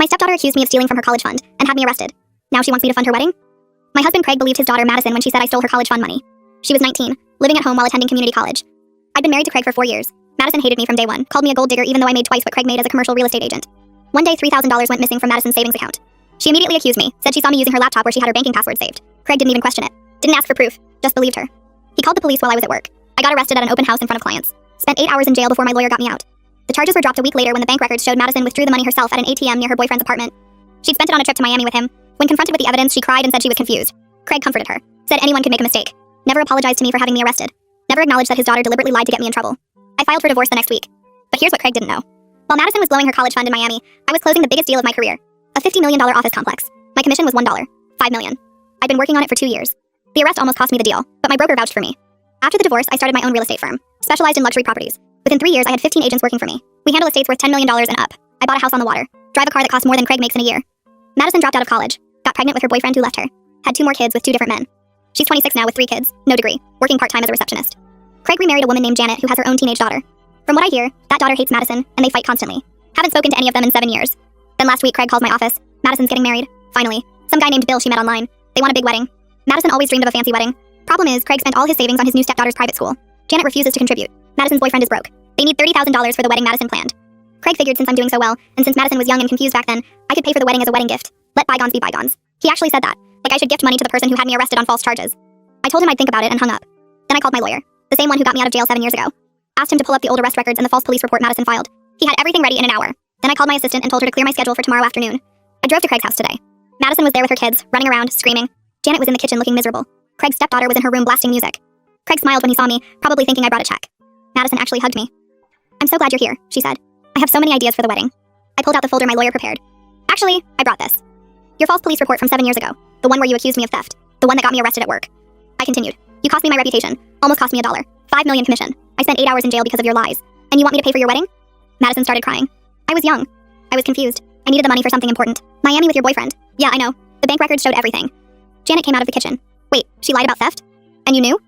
My stepdaughter accused me of stealing from her college fund and had me arrested. Now she wants me to fund her wedding? My husband Craig believed his daughter Madison when she said I stole her college fund money. She was 19, living at home while attending community college. I'd been married to Craig for 4 years. Madison hated me from day one, called me a gold digger even though I made twice what Craig made as a commercial real estate agent. One day, $3,000 went missing from Madison's savings account. She immediately accused me, said she saw me using her laptop where she had her banking password saved. Craig didn't even question it. Didn't ask for proof, just believed her. He called the police while I was at work. I got arrested at an open house in front of clients. Spent 8 hours in jail before my lawyer got me out. The charges were dropped a week later when the bank records showed Madison withdrew the money herself at an ATM near her boyfriend's apartment. She'd spent it on a trip to Miami with him. When confronted with the evidence, she cried and said she was confused. Craig comforted her, said anyone could make a mistake. Never apologized to me for having me arrested. Never acknowledged that his daughter deliberately lied to get me in trouble. I filed for divorce the next week. But here's what Craig didn't know. While Madison was blowing her college fund in Miami, I was closing the biggest deal of my career. A $50 million office complex. My commission was $1, $5 million. I'd been working on it for 2 years. The arrest almost cost me the deal, but my broker vouched for me. After the divorce, I started my own real estate firm, specialized in luxury properties. Within 3 years, I had 15 agents working for me. We handle estates worth $10 million and up. I bought a house on the water, drive a car that costs more than Craig makes in a year. Madison dropped out of college, got pregnant with her boyfriend who left her, had 2 more kids with 2 different men. She's 26 now with 3 kids, no degree, working part-time as a receptionist. Craig remarried a woman named Janet who has her own teenage daughter. From what I hear, that daughter hates Madison, and they fight constantly. Haven't spoken to any of them in 7 years. Then last week, Craig calls my office. Madison's getting married. Finally. Some guy named Bill she met online. They want a big wedding. Madison always dreamed of a fancy wedding. Problem is, Craig spent all his savings on his new stepdaughter's private school. Janet refuses to contribute. Madison's boyfriend is broke. They need $30,000 for the wedding Madison planned. Craig figured since I'm doing so well, and since Madison was young and confused back then, I could pay for the wedding as a wedding gift. Let bygones be bygones. He actually said that. Like I should gift money to the person who had me arrested on false charges. I told him I'd think about it and hung up. Then I called my lawyer, the same one who got me out of jail 7 years ago. Asked him to pull up the old arrest records and the false police report Madison filed. He had everything ready in an hour. Then I called my assistant and told her to clear my schedule for tomorrow afternoon. I drove to Craig's house today. Madison was there with her kids, running around, screaming. Janet was in the kitchen looking miserable. Craig's stepdaughter was in her room blasting music. Craig smiled when he saw me, probably thinking I brought a check. Madison actually hugged me. I'm so glad you're here, she said. I have so many ideas for the wedding. I pulled out the folder my lawyer prepared. Actually, I brought this. Your false police report from 7 years ago. The one where you accused me of theft. The one that got me arrested at work. I continued. You cost me my reputation. Almost cost me $1. $5 million commission. I spent 8 hours in jail because of your lies. And you want me to pay for your wedding? Madison started crying. I was young. I was confused. I needed the money for something important. Miami with your boyfriend. Yeah, I know. The bank records showed everything. Janet came out of the kitchen. Wait, she lied about theft? And you knew?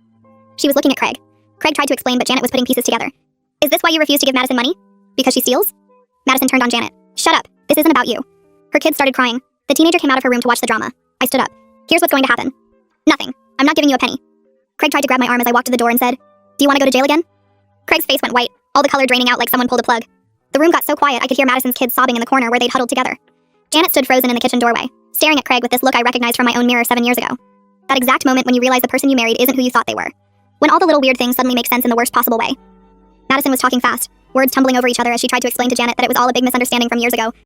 She was looking at Craig. Craig tried to explain, but Janet was putting pieces together. Is this why you refuse to give Madison money? Because she steals? Madison turned on Janet. Shut up. This isn't about you. Her kids started crying. The teenager came out of her room to watch the drama. I stood up. Here's what's going to happen. Nothing. I'm not giving you a penny. Craig tried to grab my arm as I walked to the door and said, Do you want to go to jail again? Craig's face went white, all the color draining out like someone pulled a plug. The room got so quiet I could hear Madison's kids sobbing in the corner where they'd huddled together. Janet stood frozen in the kitchen doorway, staring at Craig with this look I recognized from my own mirror 7 years ago. That exact moment when you realize the person you married isn't who you thought they were. When all the little weird things suddenly make sense in the worst possible way. Madison was talking fast, words tumbling over each other as she tried to explain to Janet that it was all a big misunderstanding from years ago,